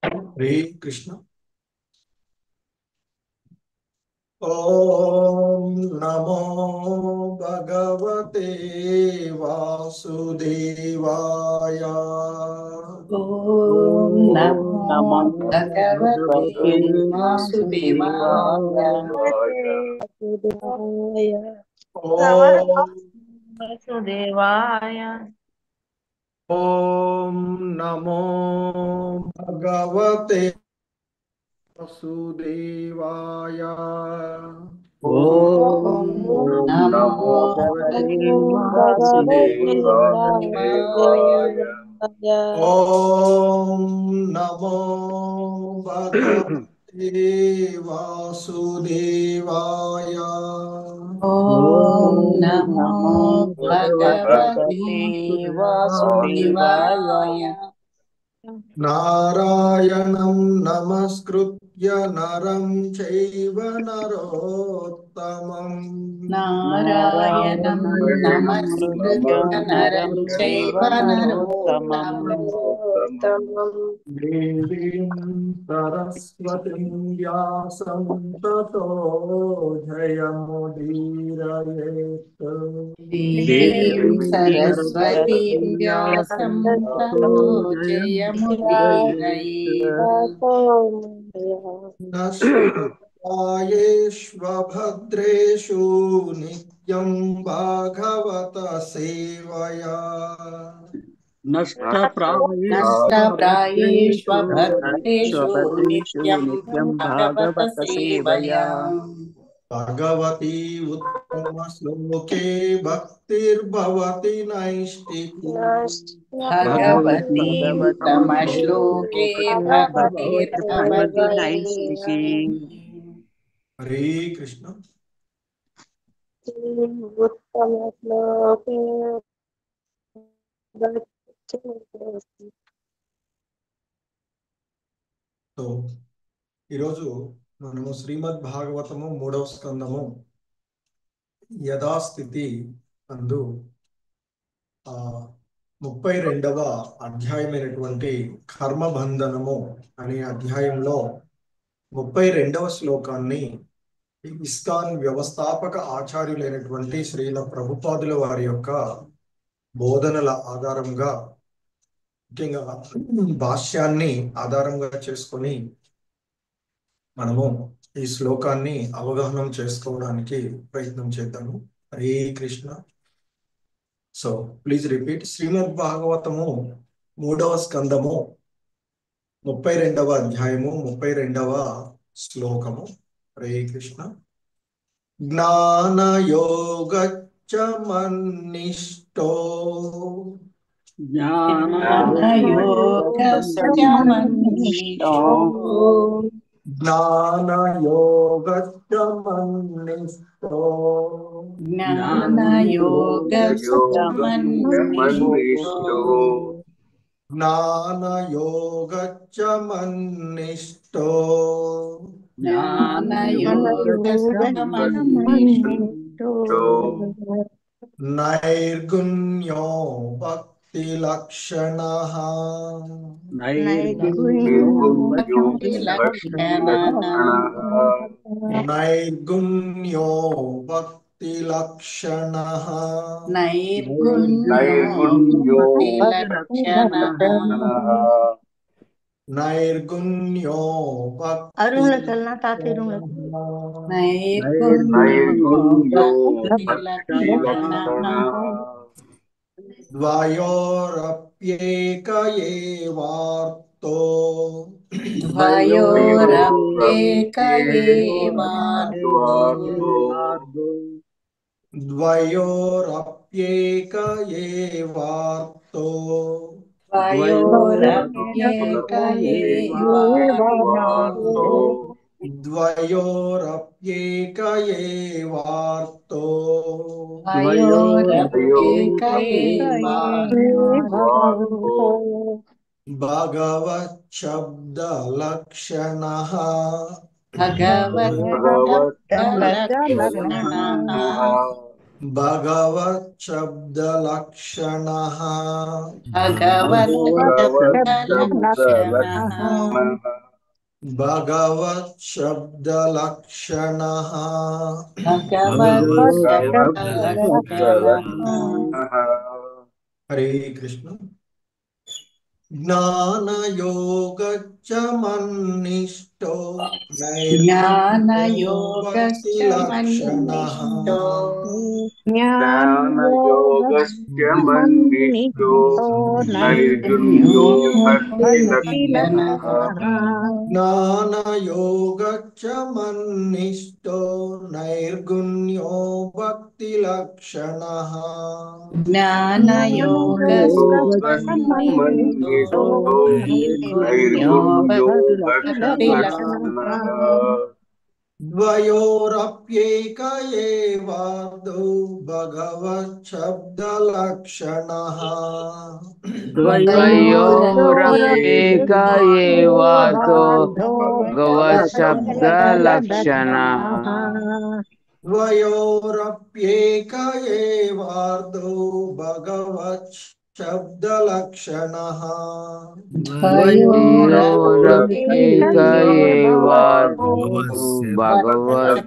हरे कृष्ण। ओम नमो भगवते वासुदेवाय। ओम नमो नमो भगवते भगवते वासुदेवाय। ओम वासुदेवाय। ओम नमो भगवते वासुदेवाय। ओम नमो भगवते भगवते वासुदेवाय। ओम नमो भगवते वासुदेवाय। ओम नमो नमो भगवते भगवते वासुदेवाय। वासुदेवाय। नारायणं नमस्कृत्य नरं चैव नरोत्तमम्। नारायणं नारायणं नमस्कृत्य नमस्कृत्य नरं नरं चैव चैव नरोत्तमम्। देवीं सरस्वतीं व्यासं ततो जयमुदीरयेत्। देवीं देवीं सरस्वतीं सरस्वतीं व्यासं व्यासं ततो ततो जयमुदीरयेत्। नष्टप्रायेष्वभद्रेषु नित्यं भागवत सेवया। नष्टप्रायेष्वभद्रेषु नष्टप्रायेष्वभद्रेषु नित्यं नित्यं भागवत भागवत सेवया। सेवया। भगवती उत्तमश्लोके भक्तिर्भवति नैष्टिकी। भगवती उत्तमश्लोके उत्तमश्लोके भगवति भक्तिर्भवति नैष्टिकी। नैष्टिकी। हरे कृष्ण। उत्तमश्लोके సో ఈరోజు మనము శ్రీమద్ భాగవతము 3వ స్కందము యథాస్థితి అందు 32వ అధ్యాయమైనటువంటి కర్మబంధనము అనే అధ్యాయంలో 32వ శ్లోకాన్ని ఇస్కాన్ వ్యవస్థాపక ఆచార్యులైనటువంటి శ్రీల ప్రభుపాదుల వారి యొక్క బోధనల ఆధారంగా, ముఖ్యంగా భాష్యాన్ని ఆధారంగా చేసుకొని మనము ఈ శ్లోకాన్ని అవగాహన చేసుకోవడానికి ప్రయత్నం చేద్దాము. Hare Krishna. So please repeat. Shrimad Bhagavatam 3వ స్కందము 32వ అధ్యాయము 32వ శ్లోకము. హరే కృష్ణ. జ్ఞానయోగచ్చమన్నిష్టో ज्ञानयोगश्च జ్ఞానయోగచ్చమన్నిష్టో ज्ञानयोगश्च జ్ఞానయోగచ్చమన్నిష్టో నైర్గుణ్యో భక్తి లక్షణః. నైర్గుణ్యో భక్తి లక్షణః. నైర్గుణ్యో భక్తి లక్షణః. नैर्गुण्यो भक्तिलक्षणः। నైర్గుణ్యో భక్తి नैर्गुण्यो भक्तिलक्षणः। ద్వయోరప్యేక ఏవార్తో द्वयोरप्येक एवार्तो। ద్వయోరప్యేక ఏవార్తో द्वयोरप्येक एवार्तो। ద్వయోరప్యేక ఏవార్తో द्वयोरप्येक एवार्तो। భగవత్ శబ్ద లక్షణః. भगवत् शब्दलक्षणः। భగవత్ శబ్ద లక్షణః భగవచ్చబ్దలక్షణः భగవత్ శబ్ద లక్షణః భగవచ్చబ్దలక్షణः హరే కృష్ణ జ్ఞానయోగచ్చమన్నిష్టో నైర్గుణ్యో భక్తి లక్షణః జ్ఞానయోగస్యమన్నిష్టో నైర్గుణ్యో భక్తి లక్షణః జ్ఞానయోగచ్చమన్నిష్టో నైర్గుణ్యో భక్తి లక్షణః జ్ఞానయోగస్యమన్నిష్టో నైర్గుణ్యో భక్తి లక్షణః ద్వయోరప్యేక ఏవార్ధో భగవత్ శబ్ద లక్షణః ద్వయోరప్యేక ఏవాతో భగవచ్చబ్దలక్షణः ద్వయోరప్యేక ఏవార్ధో భగవత్ శబ్ద లక్షణః ద్వయోరప్యేక ఏవాతో భగవచ్చబ్దలక్షణः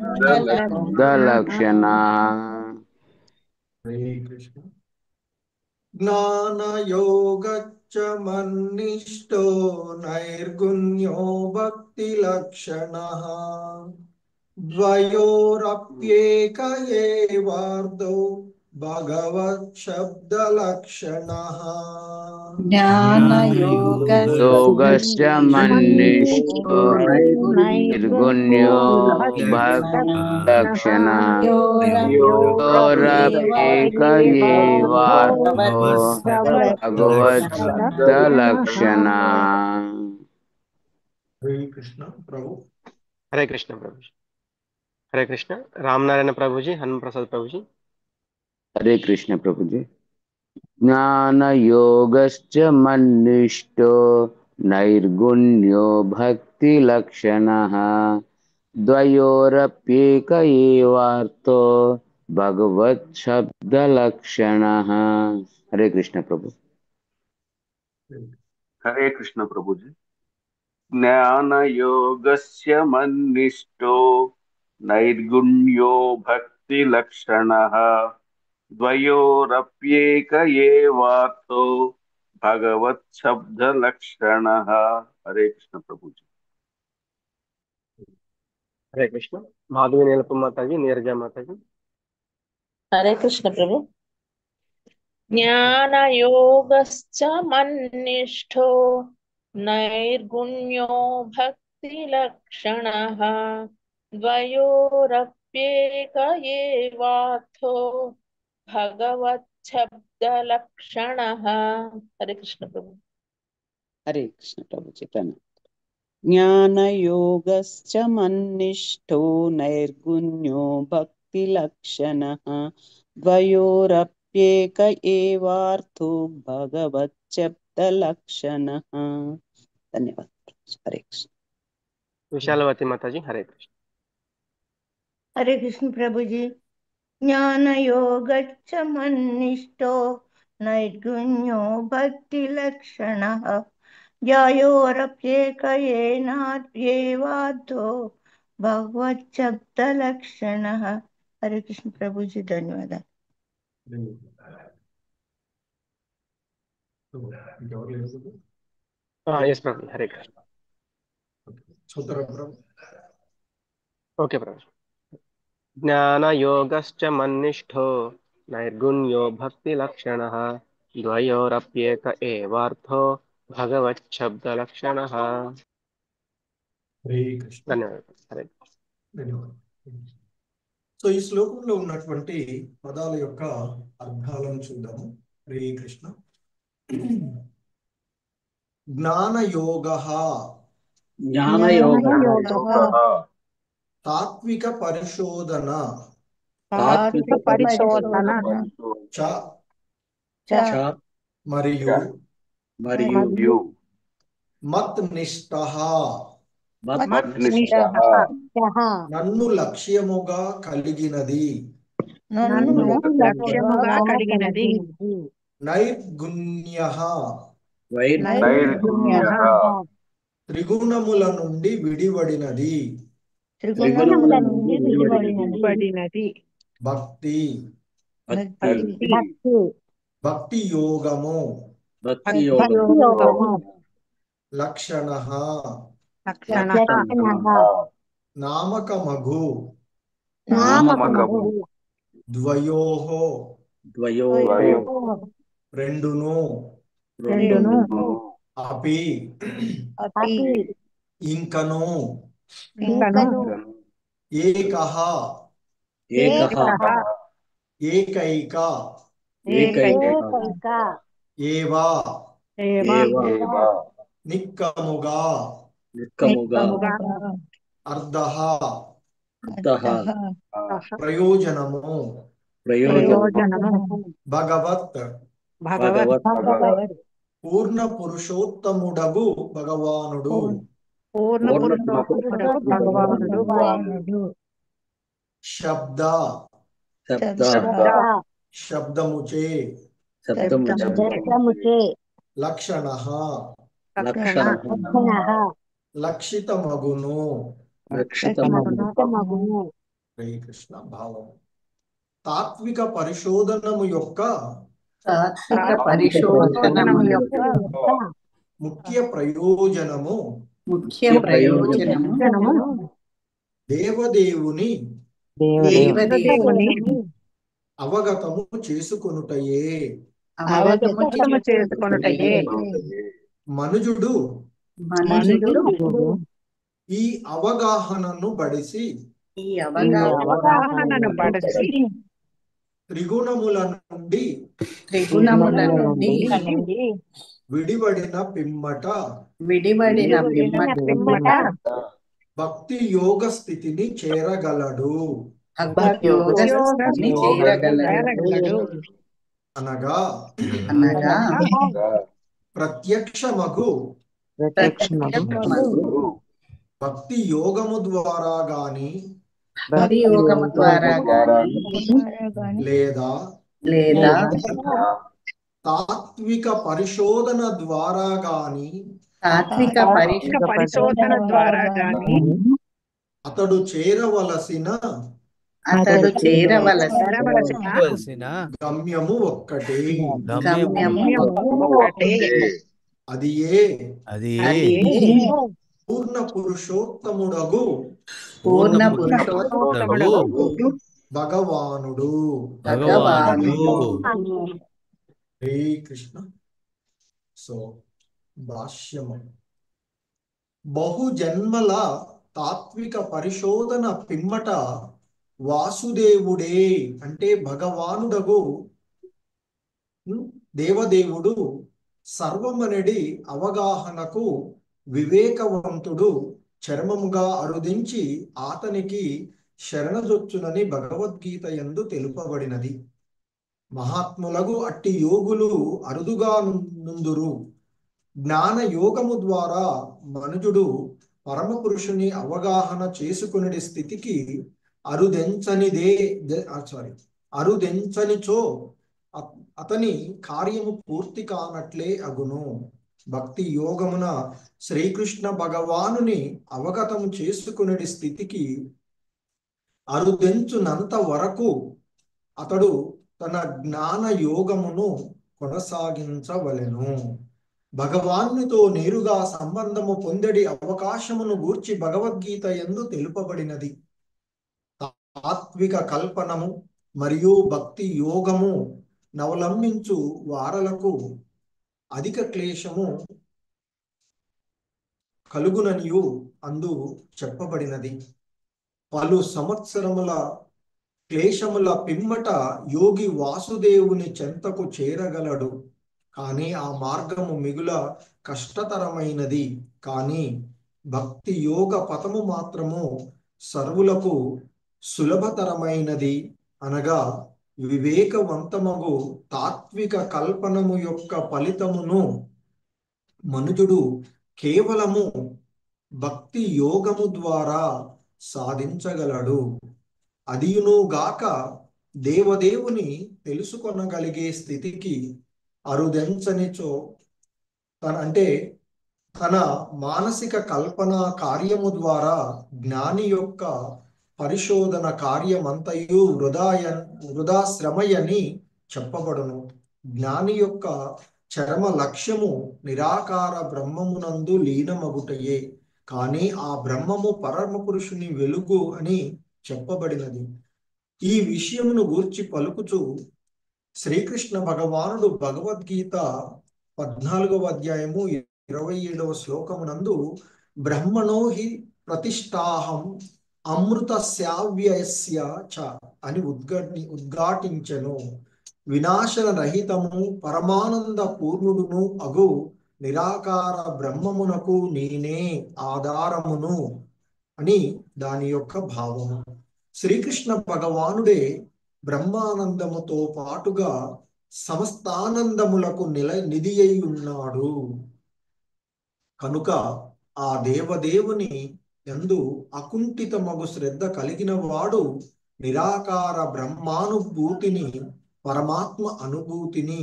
హరే కృష్ణ జ్ఞానయోగచ్చమన్నిష్టో నైర్గుణ్యో భక్తి లక్షణః ద్వయోరప్యేక ఏవార్ధో భగవత్ శబ్ద లక్షణః యోగస్యమన్నిష్టో నైర్గుణ్యో భక్తి లక్షణः యోరప్యేక ఏవాతో భగవచ్చబ్దలక్షణः హరే కృష్ణ ప్రభు हरे कृष्ण प्रभु जी हरे कृष्ण रामनारायण प्रभु जी हनुमान प्रसाद प्रभु जी हरे कृष्ण प्रभु जी ज्ञानयोगश्च नैर्गुण्यो भक्ति लक्षणः द्वयोरप्येक एवार्तो भगवत् शब्द लक्षणः हरे कृष्ण प्रभु हरे कृष्ण प्रभु जी ज्ञानयोगस्य मन्निष्ठो नैर्गुण्यो भक्ति लक्षणः द्वयोरप्येक एवार्थो भगवत् शब्द लक्षणः हरे कृष्ण प्रभु जी हरे कृष्ण माधवी नीलप माता जी नीरजा माता जी हरे कृष्ण प्रभु ज्ञानयोगश्च मन्निष्ठो नैर्गुण्यो भक्तिलक्षणः द्वयोरप्येक एवार्थो भगवच्छब्दलक्षणः हरे कृष्ण प्रभु हरे कृष्ण प्रभु चैतन्य ज्ञानयोगश्च मन्निष्ठो नैर्गुण्यो भक्तिलक्षणः द्वयोरप्येक एवार्थो भगवच्छब्दलक्षणः धन्यवाद हरे कृष्ण विशालवती माता जी हरे कृष्ण हरे कृष्ण प्रभु जी ज्ञानयोगच्च मन्निष्ठो नैर्गुण्यो भक्तिलक्षणः द्वयोरप्येक एवार्थो भगवच्छब्दलक्षणः हरे कृष्ण प्रभु जी धन्यवाद यस प्रभु हरे कृष्ण ओके प्रभु ज्ञानयोगश्च मन्निष्ठो नैर्गुण्यो भक्तिलक्षणः द्वयोरप्येक एवार्थो भगवच्छब्दलक्षणः హరే కృష్ణ धन्यवाद हरे ధన్యవాదాలు సో ఈ శ్లోకంలో ఉన్నటువంటి పదాల యొక్క అర్థాలను చూద్దాము హరే కృష్ణ జ్ఞానయోగః తాత్విక పరిశోధన మరియు మత్ నిష్ఠః నన్ను లక్ష్యముగా కలిగినది నన్ను లక్ష్యముగా కలిగినది. నైర్గుణ్యః నైర్గుణ్యః త్రిగుణముల నుండి విడివడినది. త్రిగుణముల నుండి పడినది. భక్తి భక్తి భక్తి యోగము యోగము లక్షణః లక్షణః నామకమగు నామకము ద్వయోః రెండును అపి ఇంకను ఏకః ఏకైక ఏవా నిక్కముగా అర్ధః ప్రయోజనము భగవత్ పూర్ణ పురుషోత్తముడగు భగవానుడు భగవానుడు శబ్ద శబ్దముచే లక్షణః లక్షితమగును. హరే కృష్ణ. భావం తాత్విక పరిశోధనము యొక్క ముఖ్య ప్రయోజనము దేవదేవుని అవగతము చేసుకొనుటయే. మనుజుడు ఈ అవగాహనను బడిసి త్రిగుణముల నుండి విడివడిన పిమ్మట భక్తి యోగ స్థితిని చేరగలడు. అనగా ప్రత్యక్షమగు భక్తి యోగము ద్వారా గాని లేదా తాత్విక పరిశోధన ద్వారా గాని అతడు చేరవలసిన గమ్యము ఒక్కటే. అది పూర్ణ పురుషోత్తముడగు భగవానుడు. హరే కృష్ణ. సో భాష్యము బహుజన్మల తాత్విక పరిశోధన పిమ్మట వాసుదేవుడే అంటే భగవానుడగు దేవదేవుడు సర్వమనడి అవగాహనకు వివేకవంతుడు చర్మముగా అరుదించి అతనికి శరణజొచ్చునని భగవద్గీత యందు తెలుపబడినది. మహాత్ములగు అట్టి యోగులు అరుదుగా నుందురు. జ్ఞాన యోగము ద్వారా మనుజుడు పరమ పురుషుని అవగాహన చేసుకునే స్థితికి అరుదెంచనిచో అతని కార్యము పూర్తి కానట్లే అగును. భక్తి యోగమున శ్రీకృష్ణ భగవానుని అవగతము చేసుకునే స్థితికి అరుదెంచునంత వరకు అతడు తన జ్ఞాన యోగమును కొనసాగించవలెను. భగవానునితో నేరుగా సంబంధము పొందడి అవకాశమును గూర్చి భగవద్గీత యందు తెలుపబడినది. తాత్విక కల్పనము మరియు భక్తి యోగము నవలంబించు వారలకు అధిక క్లేశము కలుగుననియు అందు చెప్పబడినది. పలు సంవత్సరముల క్లేశముల పిమ్మట యోగి వాసుదేవుని చెంతకు చేరగలడు. కానీ ఆ మార్గము మిగుల కష్టతరమైనది. కానీ భక్తి యోగ పథము మాత్రము సర్వులకు సులభతరమైనది. అనగా వివేకవంతమగు తాత్విక కల్పనము యొక్క ఫలితమును మనుజుడు కేవలము భక్తి యోగము ద్వారా సాధించగలడు. అదియును గాక దేవదేవుని తెలుసుకొనగలిగే స్థితికి అరుదెంచనిచో తన మానసిక కల్పన కార్యము ద్వారా జ్ఞాని యొక్క పరిశోధన కార్యమంతయు వృధా శ్రమయని చెప్పబడును. జ్ఞాని యొక్క చరమ లక్ష్యము నిరాకార బ్రహ్మమునందు లీనమగుటయే, కానీ ఆ బ్రహ్మము పరమ పురుషుని వెలుగు అని చెప్పబడినది. ఈ విషయమును గూర్చి పలుకుచు శ్రీకృష్ణ భగవానుడు భగవద్గీత 14వ అధ్యాయము 27వ శ్లోకమునందు బ్రహ్మణో హి ప్రతిష్టాహం అమృత శావ్యస్య చ అని ఉద్ఘాటించెను. వినాశన రహితము పరమానంద పూర్ణుడును అగు నిరాకార బ్రహ్మమునకు నేనే ఆధారమును అని దాని యొక్క భావము. శ్రీకృష్ణ భగవానుడే బ్రహ్మానందముతో పాటుగా సమస్తానందములకు నిధి అయి ఉన్నాడు. కనుక ఆ దేవదేవుని యందు అకుంఠితమగు శ్రద్ధ కలిగిన వాడు నిరాకార బ్రహ్మానుభూతిని పరమాత్మ అనుభూతిని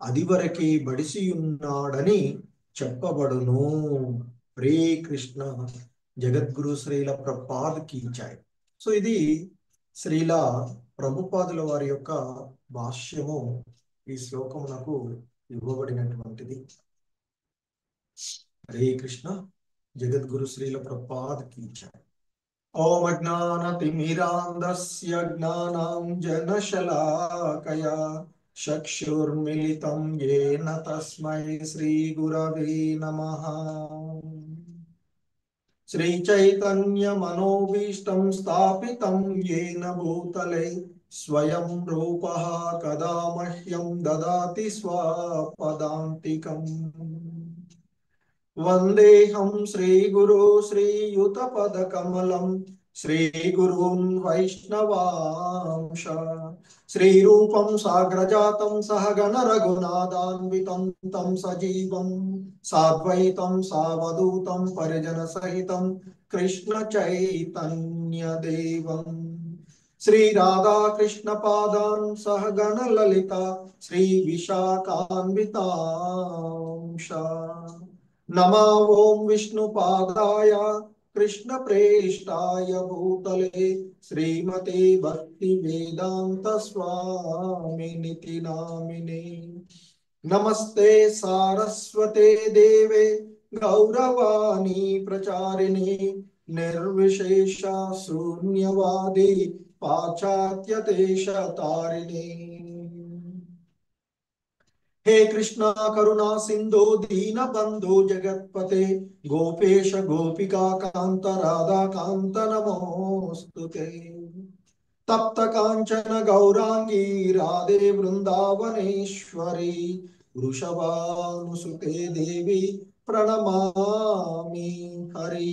అదివరకే బడిసియున్నాడని చెప్పబడును. హరే కృష్ణ. జగద్గురు శ్రీల ప్రభుపాద్ కీ జై. సో ఇది శ్రీల ప్రభుపాదుల వారి యొక్క భాష్యము ఈ శ్లోకమునకు ఇవ్వబడినటువంటిది. హరే కృష్ణ. జగద్గురు శ్రీల ప్రభుపాద్ కీ జై. ఓం అజ్ఞానతిమిరాంధస్య జ్ఞానాంజనశలాకయా చక్షుర్మిలితం యేన తస్మై శ్రీ గురవే నమః. శ్రీ చైతన్య మనోభీష్టం స్థాపితం యేన భూతలే స్వయం రూపః కదా మహ్యం దదాతి స్వపదాంతికం. వందేహం శ్రీగురు శ్రీయుతపదకమలం శ్రీగురూన్ వైష్ణవాంశ శ్రీరూపం సాగ్రజాతం సహగణ రఘునాథాన్వితం తం సజీవం సాద్వైతం సావధూతం పరిజన సహితం కృష్ణ చైతన్య దేవం శ్రీ రాధా కృష్ణ పాదాన్ సహగణ లలిత శ్రీ విశాఖాన్వితాంశ. నమో ఓం విష్ణుపాదాయ కృష్ణ ప్రేష్టాయ భూతలే శ్రీమతే భక్తి వేదాంత స్వామినితి నామినే. నమస్తే సారస్వతే దేవే గౌరవాణి ప్రచారిణి నిర్విశేష శూన్యవాది పాశ్చాత్య దేశతారిణి. हे कृष्णा करुणा सिंधु दीन बंधु जगतपते गोपेश गोपिका कांत राधा कांत नमोस्तुते. तप्त कांचन गौरांगी राधे वृंदावनेश्वरी वृषभानुसुते देवी प्रणमामि हरि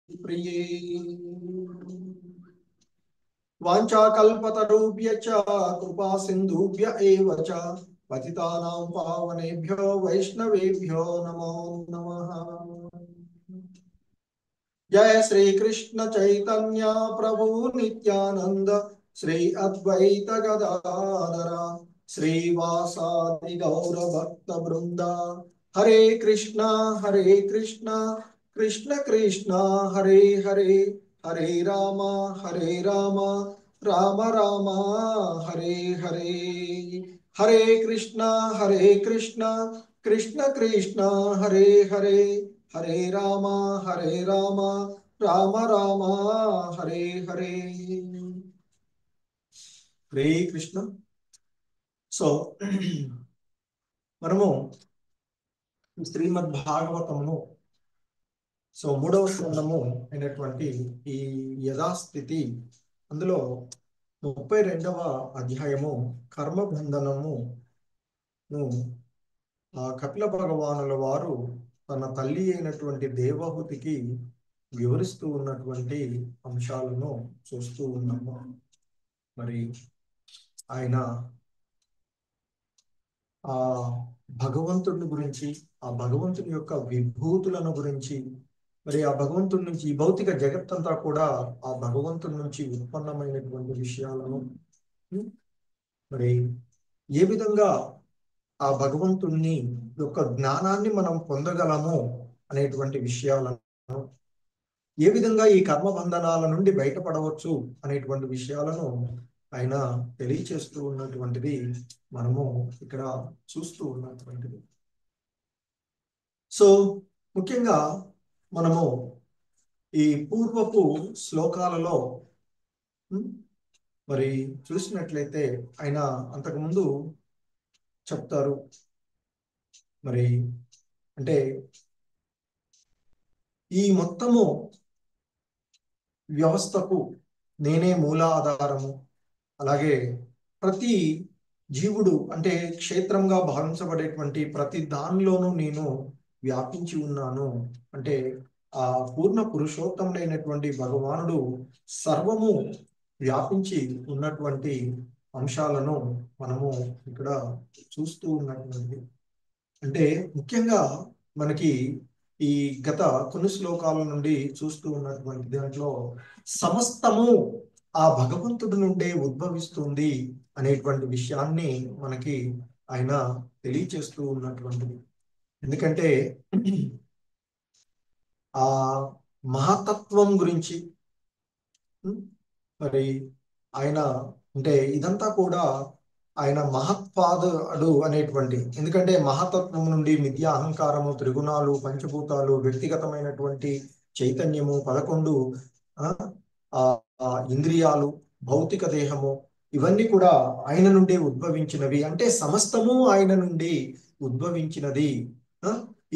प्रिये. वाञ्छाकल्पतरुभ्यश्च कृपा सिन्धुभ्य एव च पतितानां पावनेभ्यो वैष्णवेभ्यो नमो नमः. जय श्री कृष्ण चैतन्य प्रभु नित्यानंद श्री अद्वैत गदाधर श्रीवासादि गौर भक्त वृंदा. हरे कृष्णा कृष्ण कृष्ण हरे हरे हरे राम राम राम हरे हरे. हरे कृष्णा कृष्ण कृष्ण हरे हरे हरे राम राम राम हरे हरे. हरे कृष्ण. సో మనము శ్రీమద్ భాగవతమును సో 3వ స్కందము అయినటువంటి ఈ యథాస్థితి అందులో 32వ అధ్యాయము కర్మబంధనము కపిల భగవానుల వారు తన తల్లి అయినటువంటి దేవహూతికి వివరిస్తూ ఉన్నటువంటి అంశాలను చూస్తూ ఉన్నాము. మరి ఆయన ఆ భగవంతుని గురించి, ఆ భగవంతుని యొక్క విభూతులను గురించి, మరి ఆ భగవంతుడి నుంచి ఈ భౌతిక జగత్తంతా కూడా ఆ భగవంతుడి నుంచి ఉత్పన్నమైనటువంటి విషయాలను, మరి ఏ విధంగా ఆ భగవంతుణ్ణి యొక్క జ్ఞానాన్ని మనం పొందగలము అనేటువంటి విషయాలను, ఏ విధంగా ఈ కర్మ బంధనాల నుండి బయటపడవచ్చు అనేటువంటి విషయాలను ఆయన తెలియచేస్తూ ఉన్నటువంటిది మనము ఇక్కడ చూస్తూ ఉన్నటువంటిది. సో ముఖ్యంగా మనము ఈ పూర్వపు శ్లోకాలలో మరి చూసినట్లయితే ఆయన అంతకుముందు చెప్తారు. మరి అంటే ఈ మొత్తము వ్యవస్థకు నేనే మూలాధారము, అలాగే ప్రతి జీవుడు అంటే క్షేత్రంగా భావించబడేటువంటి ప్రతి దానిలోనూ నేను వ్యాపించి ఉన్నాను. అంటే ఆ పూర్ణ పురుషోత్తముడైనటువంటి భగవానుడు సర్వము వ్యాపించి ఉన్నటువంటి అంశాలను మనము ఇక్కడ చూస్తూ ఉన్నటువంటి, అంటే ముఖ్యంగా మనకి ఈ గత కొన్ని శ్లోకాల నుండి చూస్తూ ఉన్నటువంటి దాంట్లో సమస్తము ఆ భగవంతుడి నుండే ఉద్భవిస్తుంది అనేటువంటి విషయాన్ని మనకి ఆయన తెలియచేస్తూ ఉన్నటువంటిది. ఎందుకంటే ఆ మహతత్వం గురించి మరి ఆయన అంటే ఇదంతా కూడా ఆయన మహత్పాదుడు అనేటువంటి, ఎందుకంటే మహతత్వం నుండి మిథ్యా అహంకారము, త్రిగుణాలు, పంచభూతాలు, వ్యక్తిగతమైనటువంటి చైతన్యము, 11 ఇంద్రియాలు, భౌతిక దేహము, ఇవన్నీ కూడా ఆయన నుండి ఉద్భవించినవి. అంటే సమస్తము ఆయన నుండి ఉద్భవించినది.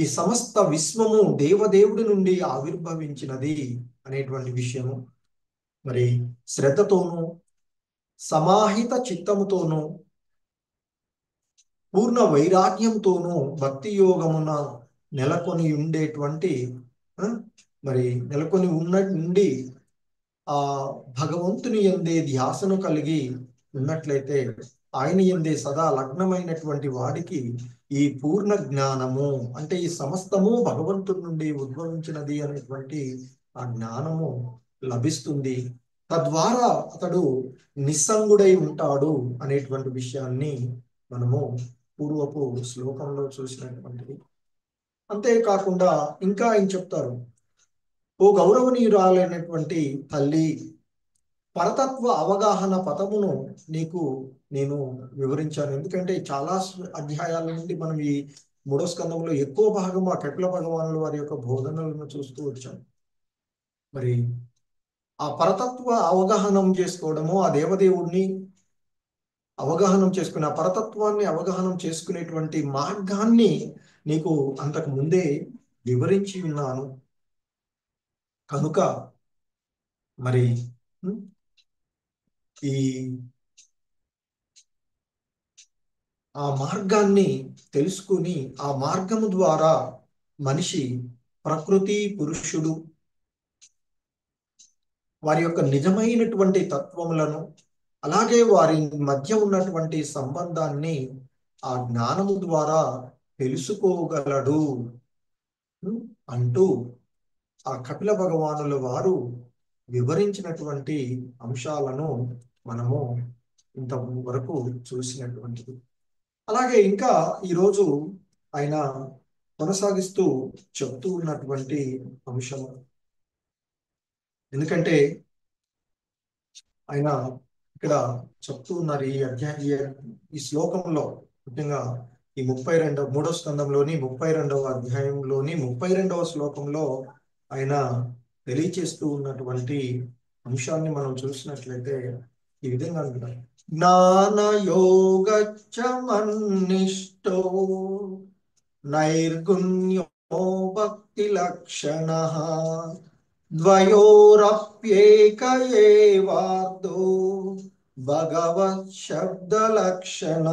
ఈ సమస్త విశ్వము దేవదేవుడి నుండి ఆవిర్భవించినది అనేటువంటి విషయము మరి శ్రద్ధతోనూ సమాహిత చిత్తముతోనూ పూర్ణ వైరాగ్యంతోనూ భక్తి యోగమున నెలకొని ఉండేటువంటి మరి నెలకొని నుండి ఆ భగవంతుని యందే ధ్యాసను కలిగి ఉన్నట్లయితే ఆయన యందే సదా లగ్నమైనటువంటి వాడికి ఈ పూర్ణ జ్ఞానము, అంటే ఈ సమస్తము భగవంతుడి నుండి ఉద్భవించినది అనేటువంటి ఆ జ్ఞానము లభిస్తుంది. తద్వారా అతడు నిస్సంగుడై ఉంటాడు అనేటువంటి విషయాన్ని మనము పూర్వపు శ్లోకంలో చూసినటువంటిది. అంతేకాకుండా ఇంకా ఆయన చెప్తారు, ఓ గౌరవనీయురాలైనటువంటి తల్లి, పరతత్వ అవగాహన పదమును నీకు నేను వివరించాను. ఎందుకంటే చాలా అధ్యాయాల నుండి మనం ఈ 3వ స్కందంలో ఎక్కువ భాగం ఆ కపిల భగవానుల వారి యొక్క బోధనలను చూస్తూ వచ్చాం. మరి ఆ పరతత్వ అవగాహనం చేసుకోవడము, ఆ దేవదేవుడిని అవగాహనం చేసుకుని ఆ పరతత్వాన్ని అవగాహనం చేసుకునేటువంటి మార్గాన్ని నీకు అంతకు ముందే వివరించి ఉన్నాను. కనుక మరి ఈ ఆ మార్గాన్ని తెలుసుకుని ఆ మార్గము ద్వారా మనిషి ప్రకృతి పురుషుడు వారి యొక్క నిజమైనటువంటి తత్వములను, అలాగే వారి మధ్య ఉన్నటువంటి సంబంధాన్ని ఆ జ్ఞానము ద్వారా తెలుసుకోగలడు అంటూ ఆ కపిల భగవానుల వారు వివరించినటువంటి అంశాలను మనము ఇంతవరకు చూసినటువంటిది. అలాగే ఇంకా ఈరోజు ఆయన కొనసాగిస్తూ చెప్తూ ఉన్నటువంటి అంశము, ఎందుకంటే ఆయన ఇక్కడ చెప్తూ ఉన్నారు ఈ శ్లోకంలో, ముఖ్యంగా ఈ 3వ స్కందంలోని 32వ అధ్యాయంలోని 32వ శ్లోకంలో ఆయన తెలియచేస్తూ ఉన్నటువంటి అంశాన్ని మనం చూసినట్లయితే ఈ విధంగా అంటున్నారు, జ్ఞానయోగచ్చమన్నిష్టో నైర్గుణ్యో భక్తి లక్షణ ద్వయోరప్యేక ఏవార్ధో భగవత్ శబ్ద లక్షణ.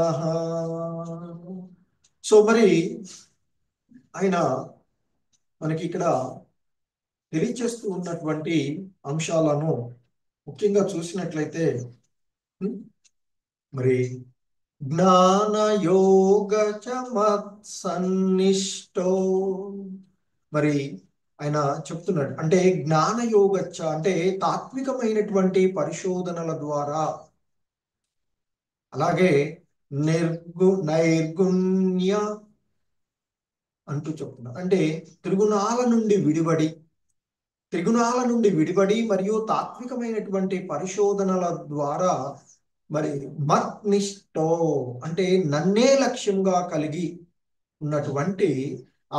సో మరి ఆయన మనకి ఇక్కడ తెలియచేస్తూ ఉన్నటువంటి అంశాలను ముఖ్యంగా చూసినట్లయితే మరి జ్ఞానయోగచమత్సన్నిష్టో, మరి ఆయన చెప్తున్నాడు, అంటే జ్ఞానయోగచ్చ అంటే తాత్వికమైనటువంటి పరిశోధనల ద్వారా అలాగే నైర్గుణ్య అంటూ చెప్తున్నారు. అంటే త్రిగుణాల నుండి విడిబడి మరియు తాత్వికమైనటువంటి పరిశోధనల ద్వారా మరి మత్నిష్టో అంటే నన్నే లక్ష్యంగా కలిగి ఉన్నటువంటి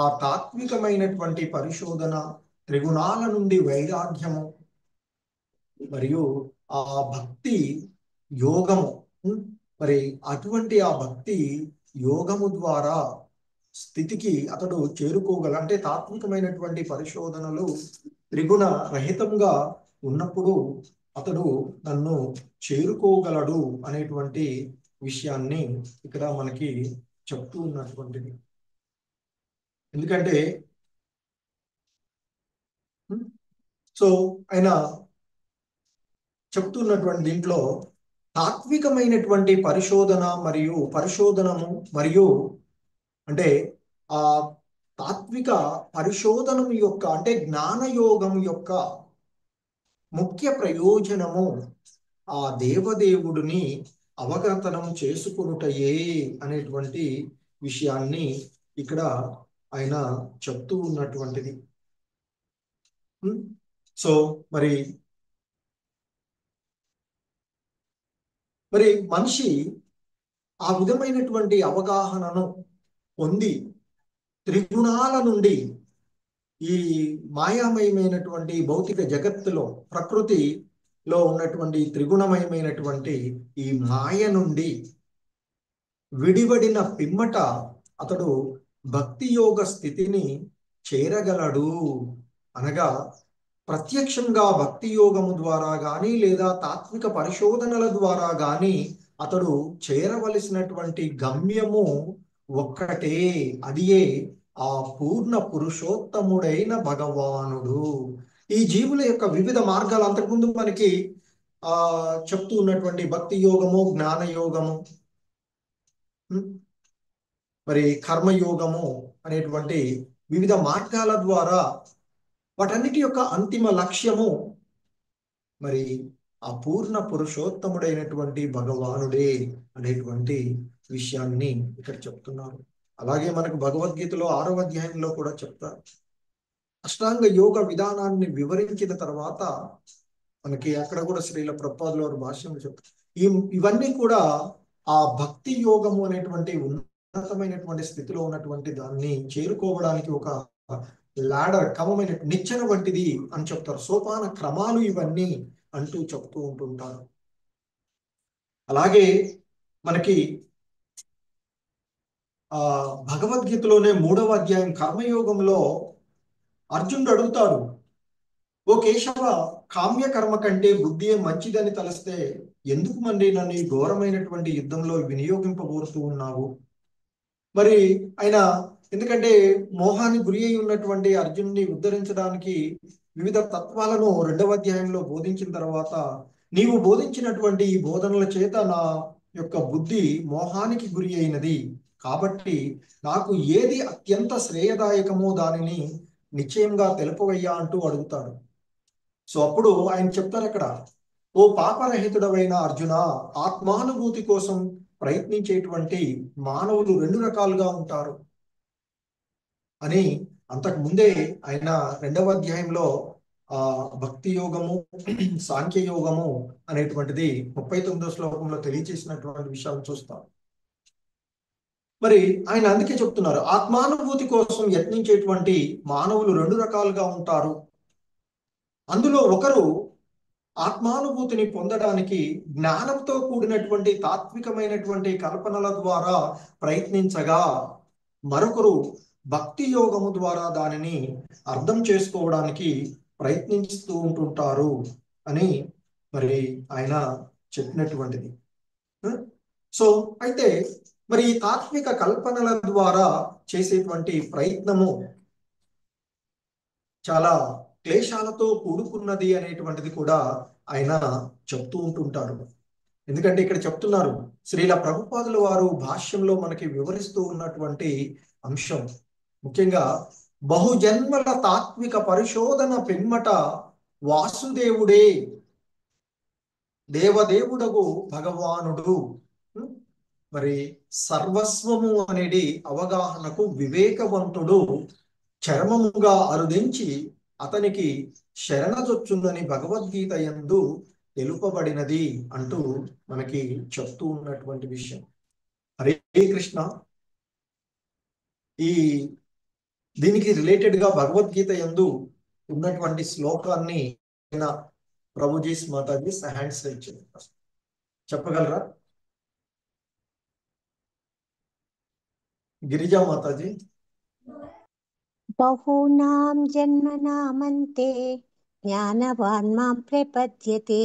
ఆ తాత్వికమైనటువంటి పరిశోధన, త్రిగుణాల నుండి వైరాగ్యము మరియు ఆ భక్తి యోగము, మరి అటువంటి ఆ భక్తి యోగము ద్వారా స్థితికి అతడు చేరుకోగల, అంటే తాత్వికమైనటువంటి పరిశోధనలు త్రిగుణ రహితంగా ఉన్నప్పుడు అతడు నన్ను చేరుకోగలడు అనేటువంటి విషయాన్ని ఇక్కడ మనకి చెప్తూ ఉన్నటువంటిది. ఎందుకంటే సో ఆయన చెప్తున్నటువంటి దీంట్లో తాత్వికమైనటువంటి పరిశోధనము మరియు అంటే ఆ తాత్విక పరిశోధనం యొక్క అంటే జ్ఞానయోగం యొక్క ముఖ్య ప్రయోజనము ఆ దేవదేవుడిని అవగతనం చేసుకొనుటయే అనేటువంటి విషయాన్ని ఇక్కడ ఆయన చెప్తూ ఉన్నటువంటిది. సో మరి మనిషి ఆ విధమైనటువంటి అవగాహనను పొంది త్రిగుణాల నుండి ఈ మాయామయమైనటువంటి భౌతిక జగత్తులో ప్రకృతిలో ఉన్నటువంటి త్రిగుణమయమైనటువంటి ఈ మాయ నుండి విడివడిన పిమ్మట అతడు భక్తి యోగ స్థితిని చేరగలడు. అనగా ప్రత్యక్షంగా భక్తి యోగము ద్వారా గాని లేదా తాత్విక పరిశోధనల ద్వారా గాని అతడు చేరవలసినటువంటి గమ్యము ఒక్కటే, అదియే ఆ పూర్ణ పురుషోత్తముడైన భగవానుడు. ఈ జీవుల యొక్క వివిధ మార్గాలు అంతకుముందు మనకి చెప్తూ ఉన్నటువంటి భక్తి యోగము, జ్ఞాన యోగము, మరి కర్మయోగము అనేటువంటి వివిధ మార్గాల ద్వారా వాటన్నిటి యొక్క అంతిమ లక్ష్యము మరి ఆ పూర్ణ పురుషోత్తముడైనటువంటి భగవానుడే అనేటువంటి విషయాన్ని ఇక్కడ చెప్తున్నారు. అలాగే మనకు భగవద్గీతలో 6వ అధ్యాయంలో కూడా చెప్తారు. అష్టాంగ యోగ విధానాన్ని వివరించిన తర్వాత మనకి అక్కడ కూడా శ్రీల ప్రభుపాదుల వారి భాష్యంలో చెప్తారు. ఇవన్నీ కూడా ఆ భక్తి యోగము అనేటువంటి ఉన్నతమైనటువంటి స్థితిలో ఉన్నటువంటి దాన్ని చేరుకోవడానికి ఒక లాడర్, క్రమమైన నిచ్చెన వంటిది అని చెప్తారు. సోపాన క్రమాలు ఇవన్నీ అంటూ చెప్తూ ఉంటుంటారు. అలాగే మనకి భగవద్గీతలోనే 3వ అధ్యాయం కర్మయోగంలో అర్జునుడు అడుగుతాడు, ఓ కేశవ, కామ్య కర్మ కంటే బుద్ధియే మంచిదని తలస్తే ఎందుకు మరి నన్ను ఈ ఘోరమైనటువంటి యుద్ధంలో వినియోగింపబోతూ ఉన్నావు? మరి ఆయన ఎందుకంటే మోహానికి గురి అయి ఉన్నటువంటి అర్జునుడిని ఉద్ధరించడానికి వివిధ తత్వాలను 2వ అధ్యాయంలో బోధించిన తర్వాత, నీవు బోధించినటువంటి ఈ బోధనల చేత నా యొక్క బుద్ధి మోహానికి గురి అయినది, కాబట్టి నాకు ఏది అత్యంత శ్రేయదాయకమో దానిని నిశ్చయంగా తెలుపవయ్యా అంటూ అడుగుతాడు. సో అప్పుడు ఆయన చెప్తారు అక్కడ, ఓ పాపరహితుడవైన అర్జున, ఆత్మానుభూతి కోసం ప్రయత్నించేటువంటి మానవులు 2 రకాలుగా ఉంటారు అని అంతకు ముందే ఆయన 2వ అధ్యాయంలో భక్తి యోగము, సాంఖ్య యోగము అనేటువంటిది 39వ శ్లోకంలో తెలియచేసినటువంటి విషయాలు చూస్తాం. మరి ఆయన అందుకే చెప్తున్నారు, ఆత్మానుభూతి కోసం యత్నించేటువంటి మానవులు 2 రకాలుగా ఉంటారు. అందులో ఒకరు ఆత్మానుభూతిని పొందడానికి జ్ఞానంతో కూడినటువంటి తాత్వికమైనటువంటి కల్పనల ద్వారా ప్రయత్నించగా, మరొకరు భక్తి యోగము ద్వారా దానిని అర్థం చేసుకోవడానికి ప్రయత్నిస్తూ ఉంటుంటారు అని మరి ఆయన చెప్పినటువంటిది. సో అయితే మరి ఈ తాత్విక కల్పనల ద్వారా చేసేటువంటి ప్రయత్నము చాలా క్లేశాలతో కూడుకున్నది అనేటువంటిది కూడా ఆయన చెప్తూ ఉంటుంటారు. ఎందుకంటే ఇక్కడ చెప్తున్నారు, శ్రీల ప్రభుపాదుల వారు భాష్యంలో మనకి వివరిస్తూ ఉన్నటువంటి అంశం ముఖ్యంగా బహుజన్మల తాత్విక పరిశోధన పిమ్మట వాసుదేవుడే దేవదేవుడగు భగవానుడు మరి సర్వస్వము అనేది అవగాహనకు వివేకవంతుడు చరమముగా అరుదించి అతనికి శరణజొచ్చుందని భగవద్గీత యందు తెలుపబడినది అంటూ మనకి చెప్తూ ఉన్నటువంటి విషయం. హరే కృష్ణ. ఈ దీనికి రిలేటెడ్ గా భగవద్గీత యందు ఉన్నటువంటి శ్లోకాన్ని ప్రభుజీస్ మాతాజీ హ్యాండ్స్ రైజ్ చెప్పగలరా? గిరిజా మాతాజీ. బహూనాం జన్మనామంతే జ్ఞానవాన్ మాం ప్రపద్యతే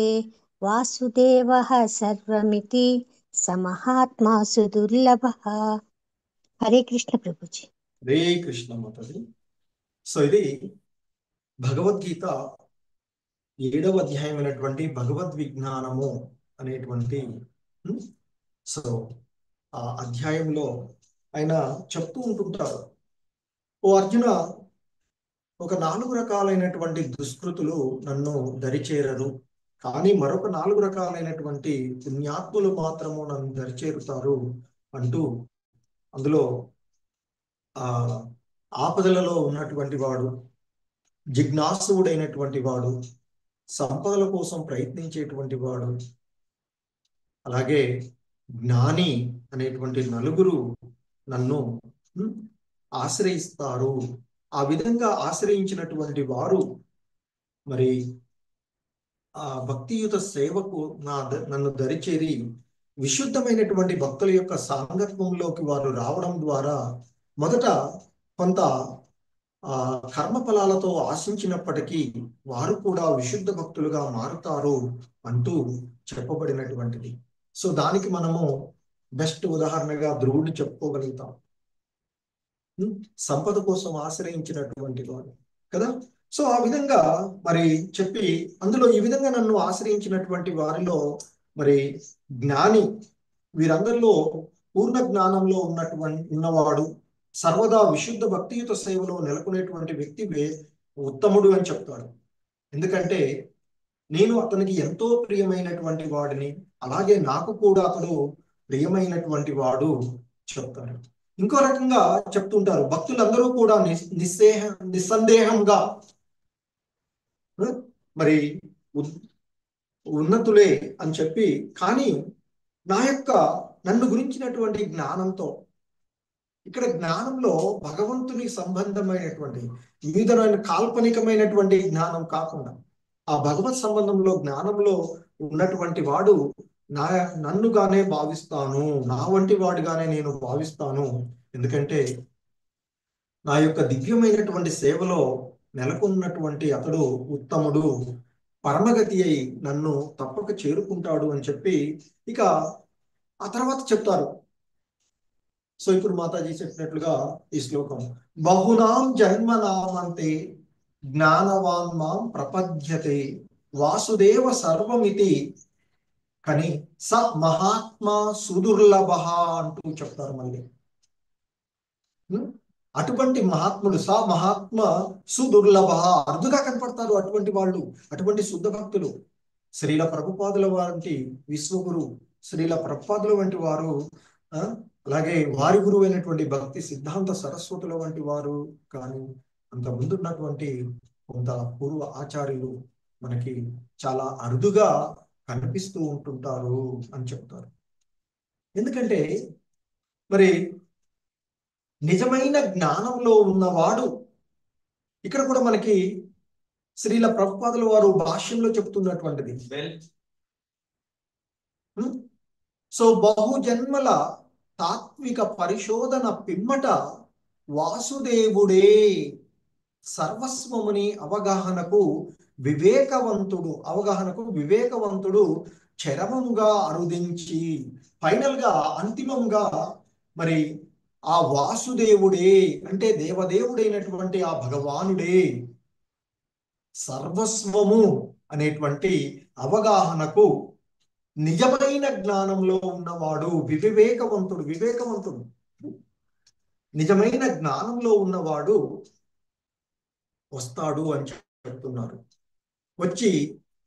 వాసుదేవః సర్వమితి సమహాత్మాసు దుర్లభః. హరే కృష్ణ ప్రభుజీ. హరే కృష్ణ మాతాజీ. సో ఇది భగవద్గీత 7వ అధ్యాయమైనటువంటి భగవద్విజ్ఞానము అనేటువంటి సో ఆ అధ్యాయంలో ఆయన చెప్తూ ఉంటుంటారు, ఓ అర్జున, ఒక 4 రకాలైనటువంటి దుష్కృతులు నన్ను దరిచేరరు, కానీ మరొక 4 రకాలైనటువంటి పుణ్యాత్ములు మాత్రము నన్ను దరిచేరుతారు అంటూ అందులో ఆపదలలో ఉన్నటువంటి వాడు, జిజ్ఞాసువుడైనటువంటి వాడు, సంపదల కోసం ప్రయత్నించేటువంటి వాడు, అలాగే జ్ఞాని అనేటువంటి 4 నన్ను ఆశ్రయిస్తారు. ఆ విధంగా ఆశ్రయించినటువంటి వారు మరి ఆ భక్తియుత సేవకు నన్ను దరిచేరి విశుద్ధమైనటువంటి భక్తుల యొక్క సాంగత్వంలోకి వారు రావడం ద్వారా మొదట కొంత కర్మ ఫలాలతో ఆశించినప్పటికీ వారు కూడా విశుద్ధ భక్తులుగా మారుతారు అంటూ చెప్పబడినటువంటిది. సో దానికి మనము బెస్ట్ ఉదాహరణగా ధ్రువుడిని చెప్పుకోగలుగుతాం. సంపద కోసం ఆశ్రయించినటువంటి వాడు కదా. సో ఆ విధంగా మరి చెప్పి అందులో ఈ విధంగా నన్ను ఆశ్రయించినటువంటి వారిలో మరి జ్ఞాని, వీరందరిలో పూర్ణ జ్ఞానంలో ఉన్నవాడు, సర్వదా విశుద్ధ భక్తియుత సేవలో నెలకొనేటువంటి వ్యక్తి ఉత్తముడు అని చెప్తాడు. ఎందుకంటే నేను అతనికి ఎంతో ప్రియమైనటువంటి వాడిని, అలాగే నాకు కూడా అతడు ప్రియమైనటువంటి వాడు చెప్తాడు. ఇంకో రకంగా చెప్తుంటారు, భక్తులందరూ కూడా నిస్సందేహంగా మరి ఉన్నతులే అని చెప్పి, కానీ నన్ను గురించినటువంటి జ్ఞానంతో, ఇక్కడ జ్ఞానంలో భగవంతుని సంబంధమైనటువంటి వివిధమైన కాల్పనికమైనటువంటి జ్ఞానం కాకుండా ఆ భగవత్ సంబంధంలో జ్ఞానంలో ఉన్నటువంటి వాడు నన్నుగానే భావిస్తాను, నా వంటి వాడిగానే నేను భావిస్తాను. ఎందుకంటే నా యొక్క దివ్యమైనటువంటి సేవలో నెలకొన్నటువంటి అతడు ఉత్తముడు, పరమగతి అయి నన్ను తప్పక చేరుకుంటాడు అని చెప్పి ఇక ఆ తర్వాత చెప్తారు. సో ఇప్పుడు మాతాజీ చెప్పినట్లుగా ఈ శ్లోకం, బహునాం జన్మనామంతే జ్ఞానవాన్ మాం ప్రపద్యతే వాసుదేవ సర్వమితి కానీ స మహాత్మా సుదుర్లభ అంటూ చెప్తారు. మళ్ళీ అటువంటి మహాత్ముడు, స మహాత్మ సుదుర్లభ, అరుదుగా కనపడతారు అటువంటి వాళ్ళు, అటువంటి శుద్ధ భక్తులు. శ్రీల ప్రభుపాదుల వంటి విశ్వగురు శ్రీల ప్రభుపాదుల వంటి వారు, అలాగే వారి గురువు అయినటువంటి భక్తి సిద్ధాంత సరస్వతుల వంటి వారు, కానీ అంత ముందున్నటువంటి కొంత పూర్వ ఆచార్యులు మనకి చాలా అరుదుగా కనిపిస్తూ ఉంటుంటారు అని చెప్తారు. ఎందుకంటే మరి నిజమైన జ్ఞానంలో ఉన్నవాడు, ఇక్కడ కూడా మనకి శ్రీల ప్రభుపాదుల వారు భాష్యంలో చెప్తున్నటువంటిది, సో బహుజన్మల తాత్విక పరిశోధన పిమ్మట వాసుదేవుడే సర్వస్వముని అవగాహనకు వివేకవంతుడు చరమముగా అరుదించి ఫైనల్ గా అంతిమంగా మరి ఆ వాసుదేవుడే అంటే దేవదేవుడైనటువంటి ఆ భగవానుడే సర్వస్వము అనేటువంటి అవగాహనకు నిజమైన జ్ఞానంలో ఉన్నవాడు వివేకవంతుడు నిజమైన జ్ఞానంలో ఉన్నవాడు వస్తాడు అని చెప్తున్నారు. వచ్చి